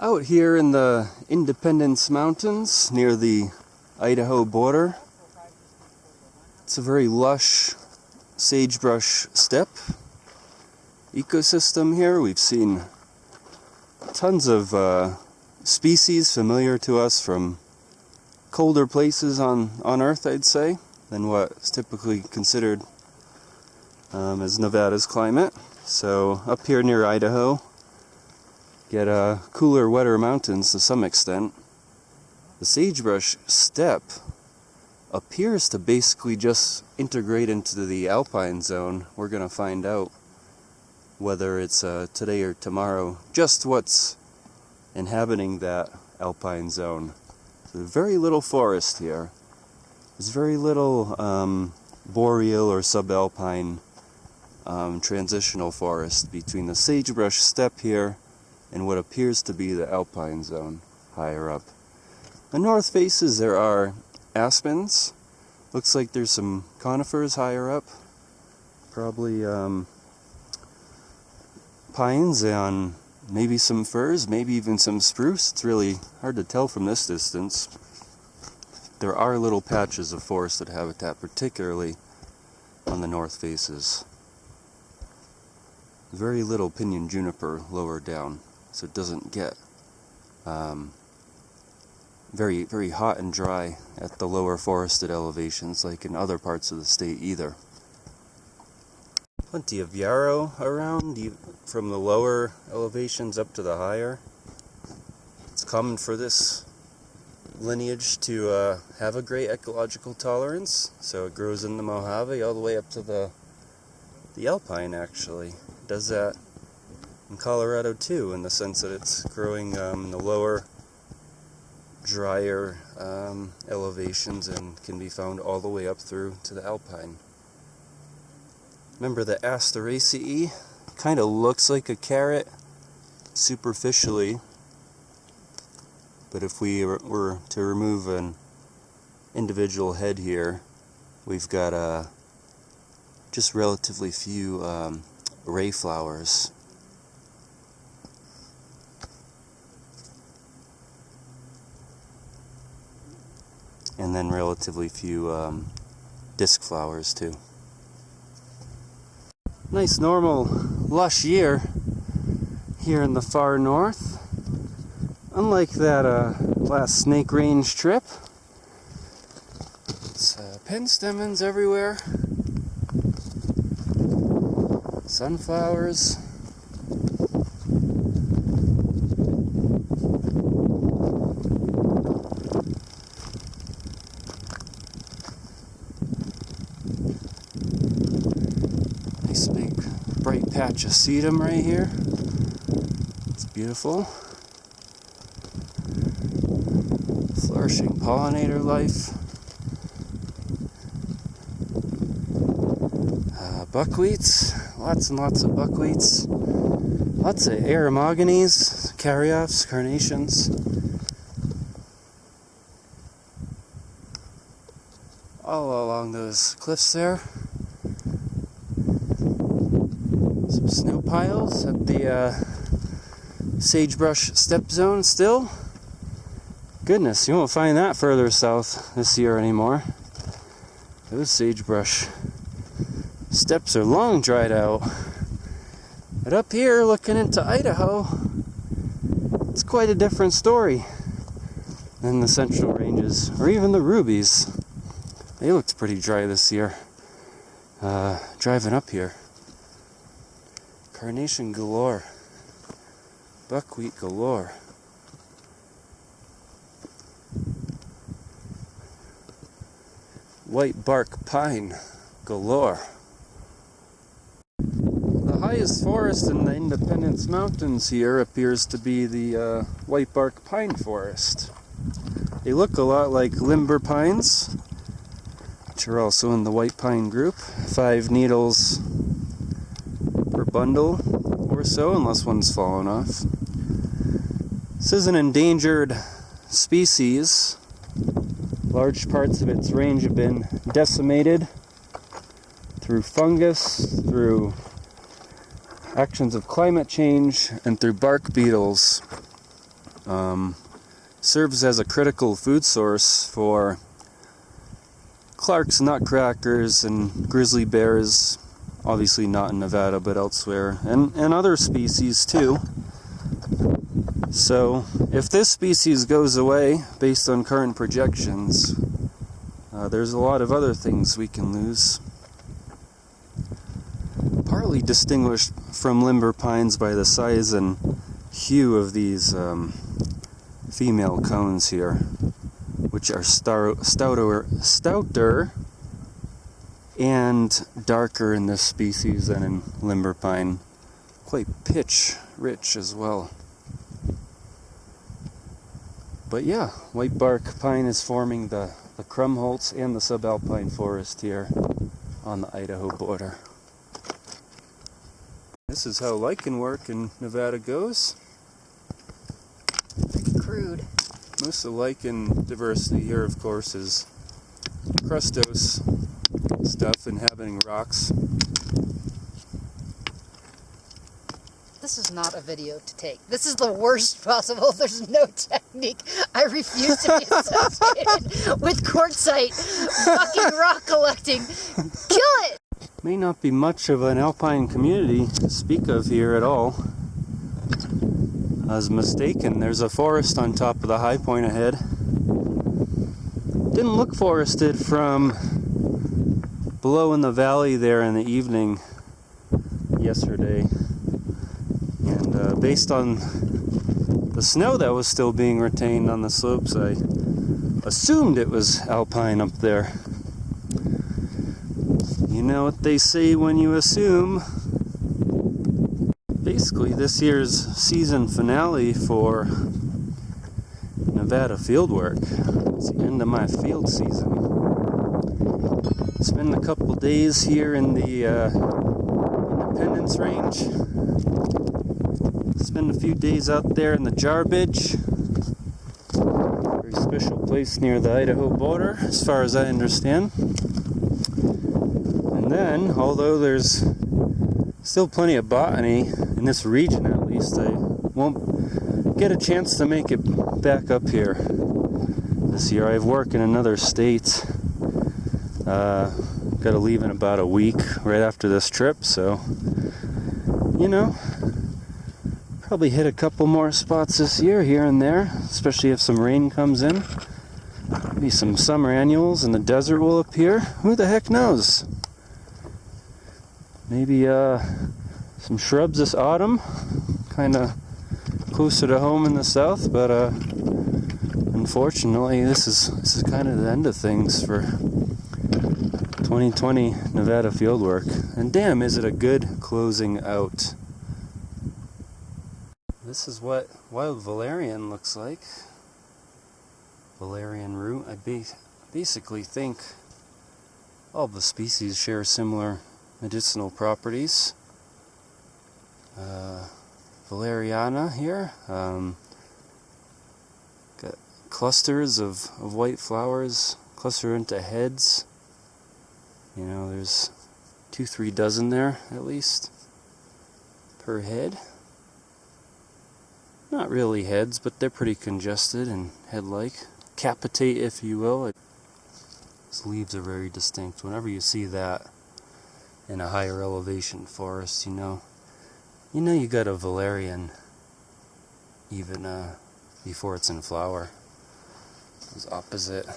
Out here in the Independence Mountains near the Idaho border, it's a very lush sagebrush steppe ecosystem here. We've seen tons of species familiar to us from colder places on Earth, I'd say, than what's typically considered as Nevada's climate. So up here near Idaho, get cooler, wetter mountains to some extent. The sagebrush steppe appears to basically just integrate into the alpine zone. We're going to find out whether it's today or tomorrow just what's inhabiting that alpine zone. So very little forest here. There's very little boreal or subalpine transitional forest between the sagebrush steppe here and what appears to be the alpine zone higher up. The north faces there are aspens. Looks like there's some conifers higher up. Probably pines and maybe some firs, maybe even some spruce. It's really hard to tell from this distance. There are little patches of forested habitat, particularly on the north faces. Very little pinyon juniper lower down, so it doesn't get very, very hot and dry at the lower forested elevations like in other parts of the state either. Plenty of yarrow around, from the lower elevations up to the higher. It's common for this lineage to have a great ecological tolerance, so it grows in the Mojave all the way up to the alpine, actually. It does that in Colorado too, in the sense that it's growing in the lower, drier elevations and can be found all the way up through to the alpine. Remember the Asteraceae? Kind of looks like a carrot superficially, but if we were to remove an individual head here, we've got just relatively few ray flowers. And then relatively few disc flowers too. Nice normal lush year here in the far north. Unlike that last Snake Range trip, it's penstemons everywhere, sunflowers. Nice big bright patch of sedum right here. It's beautiful. Flourishing pollinator life. Buckwheats, lots and lots of buckwheats. Lots of aeromogenes, caryophytes, carnations. All along those cliffs there. Some snow piles at the sagebrush steppe zone still. Goodness, you won't find that further south this year anymore. Those sagebrush steppes are long dried out. But up here, looking into Idaho, it's quite a different story than the Central Ranges, or even the Rubies. They looked pretty dry this year, driving up here. Carnation galore. Buckwheat galore. Whitebark pine galore. The highest forest in the Independence Mountains here appears to be the whitebark pine forest. They look a lot like limber pines, which are also in the white pine group. 5 needles per bundle or so, unless one's fallen off. This is an endangered species. Large parts of its range have been decimated through fungus, through actions of climate change, and through bark beetles. serves as a critical food source for Clark's nutcrackers and grizzly bears, obviously not in Nevada but elsewhere, and other species too. So if this species goes away based on current projections, there's a lot of other things we can lose. Partly distinguished from limber pines by the size and hue of these female cones here, which are stouter and darker in this species than in limber pine. Quite pitch rich as well. But yeah, whitebark pine is forming the Krumholtz and the subalpine forest here on the Idaho border. This is how lichen work in Nevada goes. Crude. Most of the lichen diversity here, of course, is crustose stuff inhabiting rocks. This is not a video to take. This is the worst possible. There's no technique. I refuse to be associated with quartzite fucking rock collecting. Kill it! May not be much of an alpine community to speak of here at all. I was mistaken. There's a forest on top of the high point ahead. Didn't look forested from below in the valley there in the evening yesterday. And based on the snow that was still being retained on the slopes, I assumed it was alpine up there. You know what they say when you assume. Basically, this year's season finale for Nevada fieldwork. It's the end of my field season. Spend a couple days here in the Independence Range. Spend a few days out there in the Jarbidge. Very special place near the Idaho border, as far as I understand. And then, although there's still plenty of botany, in this region at least, I won't get a chance to make it back up here this year. I have work in another state. Got to leave in about a week right after this trip, so, you know, probably hit a couple more spots this year here and there, especially if some rain comes in. Maybe some summer annuals and the desert will appear. Who the heck knows? Maybe some shrubs this autumn, kind of closer to home in the south, but unfortunately this is kind of the end of things for 2020 Nevada fieldwork. And damn, is it a good closing out. This is what wild valerian looks like. Valerian root. I basically think all the species share similar medicinal properties. Valeriana here. Got clusters of white flowers cluster into heads. You know, there's 2-3 dozen there at least per head. Not really heads, but they're pretty congested and head-like. Capitate, if you will. These leaves are very distinct. Whenever you see that in a higher elevation forest, you know you got a valerian even before it's in flower. Those opposite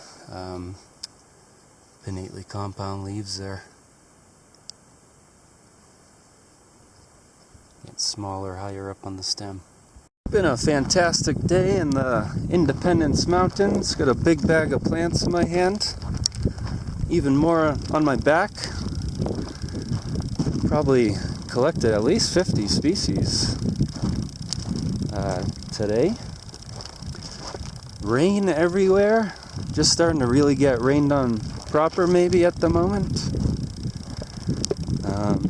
pinnately compound leaves there. Get smaller higher up on the stem. Been a fantastic day in the Independence Mountains. Got a big bag of plants in my hand. Even more on my back. Probably collected at least 50 species today. Rain everywhere. Just starting to really get rained on proper maybe at the moment.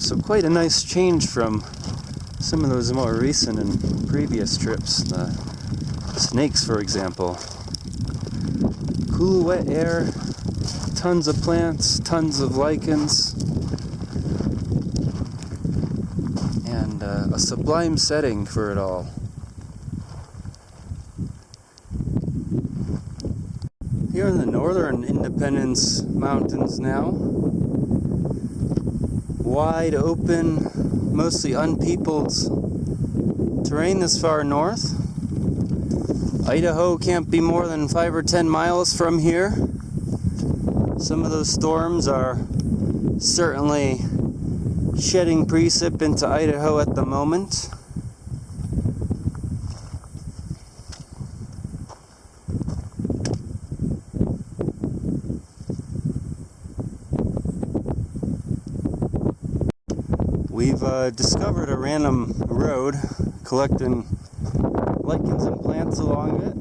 So quite a nice change from some of those more recent and previous trips. The snakes, for example. Cool, wet air, tons of plants, tons of lichens, and a sublime setting for it all. Here in the northern Independence Mountains now. Wide open, mostly unpeopled terrain this far north. Idaho can't be more than 5 or 10 miles from here. Some of those storms are certainly shedding precip into Idaho at the moment. We've discovered a random road, collecting lichens and plants along it.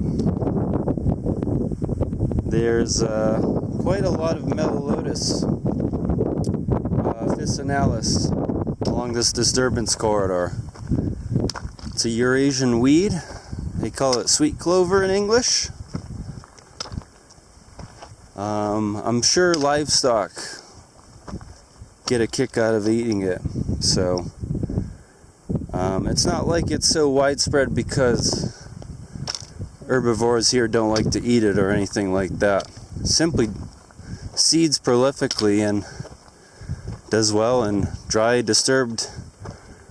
There's quite a lot of Melaleutis officinalis along this disturbance corridor. It's a Eurasian weed. They call it sweet clover in English. I'm sure livestock get a kick out of eating it. So it's not like it's so widespread because herbivores here don't like to eat it or anything like that. It simply seeds prolifically and does well in dry, disturbed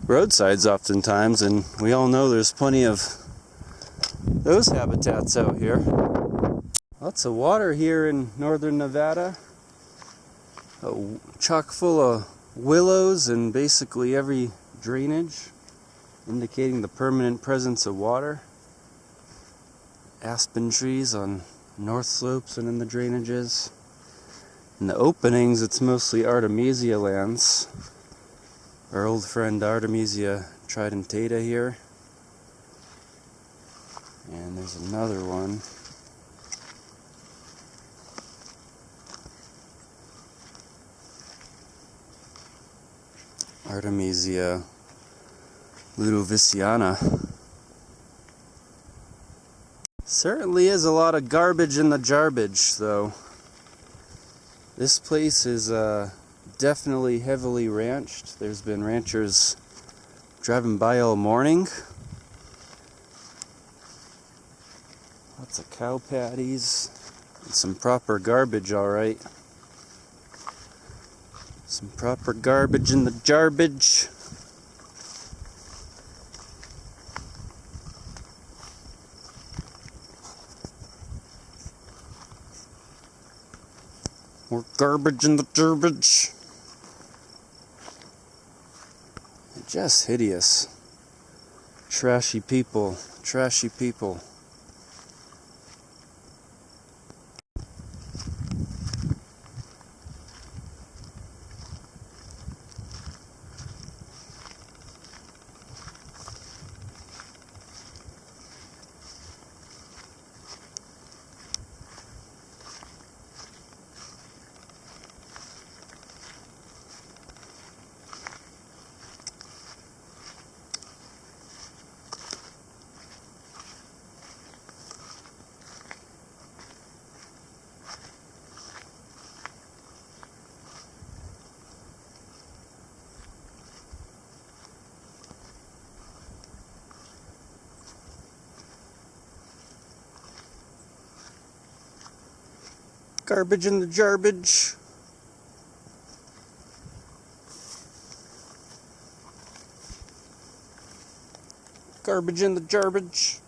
roadsides oftentimes, and we all know there's plenty of those habitats out here. Lots of water here in northern Nevada. Chock full of willows and basically every drainage, indicating the permanent presence of water. Aspen trees on north slopes and in the drainages. In the openings, it's mostly Artemisia lands. Our old friend Artemisia tridentata here. And there's another one. Artemisia ludoviciana. Certainly is a lot of garbage in the Jarbidge, though. This place is definitely heavily ranched. There's been ranchers driving by all morning. Lots of cow patties and some proper garbage, all right. Some proper garbage in the Jarbidge. More garbage in the Jarbidge. Just hideous. Trashy people. Trashy people. Garbage in the Jarbidge. Garbage in the Jarbidge.